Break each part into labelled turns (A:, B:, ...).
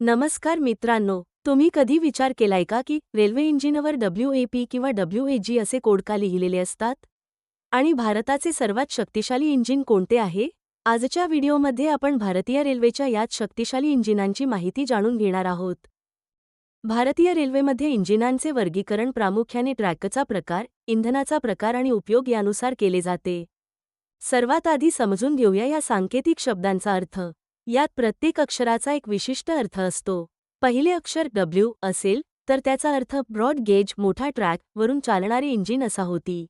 A: नमस्कार मित्रांनो, तुम्ही कधी विचार केलाय का की रेल्वे इंजिनवर WAP किंवा WAG असे कोड का लिहिलेले असतात? आणि भारताचे सर्वात शक्तिशाली इंजिन कोणते आहे? आजच्या व्हिडिओमध्ये आपण भारतीय रेल्वेच्या याच शक्तिशाली इंजिनांची माहिती जाणून घेणार आहोत. भारतीय रेल्वेमध्ये इंजिनांचे वर्गीकरण प्रामुख्याने ट्रॅकचा प्रकार, इंधनाचा प्रकार आणि उपयोग यानुसार केले जाते. सर्वात आधी समजून घेऊया या सांकेतिक शब्दांचा अर्थ. यात प्रत्येक अक्षराचा एक विशिष्ट अर्थ असतो. पहिले अक्षर W असेल तर त्याचा अर्थ ब्रॉड गेज मोठा ट्रॅक वरून चालणारे इंजिन असा होती.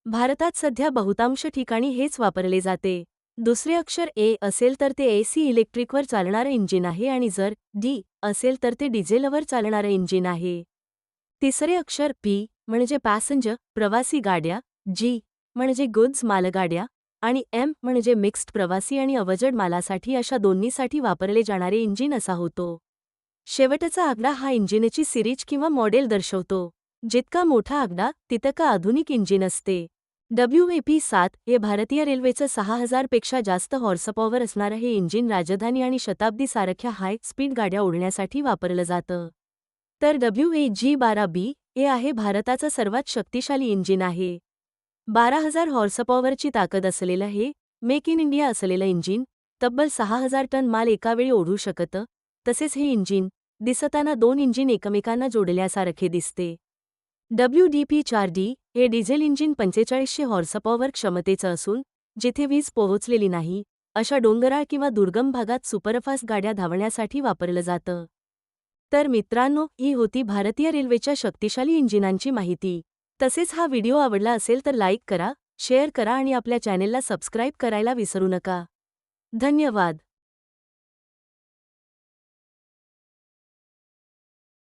A: भारतात सध्या बहुतांश ठिकाणी हेच वापरले जाते. दुसरे अक्षर A असेल तर ते AC इलेक्ट्रिकवर चालणारे इंजिन आहे आणि जर D असेल तर ते डिझेलवर चालणारे इंजिन आहे. तिसरे अक्षर P म्हणजे पॅसेंजर प्रवासी गाड्या, G म्हणजे गुड्स मालगाड्या आणि M म्हणजे मिक्स्ड प्रवासी आणि अवजड मालासाठी अशा दोन्हीसाठी वापरले जाणारे इंजिन असा होतो. शेवटचा आकडा हा इंजिनची सिरीज किंवा मॉडेल दर्शवतो. जितका मोठा आकडा तितका आधुनिक इंजिन असते. WAP-7 हे भारतीय रेल्वेचं 6000 पेक्षा जास्त हॉर्सपॉवर असणारं हे इंजिन राजधानी आणि शताब्दी सारख्या हाय स्पीड गाड्या ओढण्यासाठी वापरलं जातं. तर WAG-12B हे आहे भारताचं सर्वात शक्तिशाली इंजिन आहे. 12,000 हॉर्सपॉवरची ताकद असलेलं हे मेक इन इंडिया असलेलं इंजिन तब्बल 6,000 टन माल एकावेळी ओढू शकतं. तसेच हे इंजिन दिसताना दोन इंजिन एकमेकांना जोडल्यासारखे दिसते. WDP-4D हे डिझेल इंजिन 4500 हॉर्सपॉवर क्षमतेचं असून जिथे वीज पोहोचलेली नाही अशा डोंगराळ किंवा दुर्गम भागात सुपरफास्ट गाड्या धावण्यासाठी वापरलं जातं. तर मित्रांनो, ही होती भारतीय रेल्वेच्या शक्तिशाली इंजिनांची माहिती. तसेच हा व्हिडिओ आवडला असेल तर लाईक करा, शेअर करा आणि आपल्या चॅनेलला सबस्क्राईब करायला विसरू नका. धन्यवाद.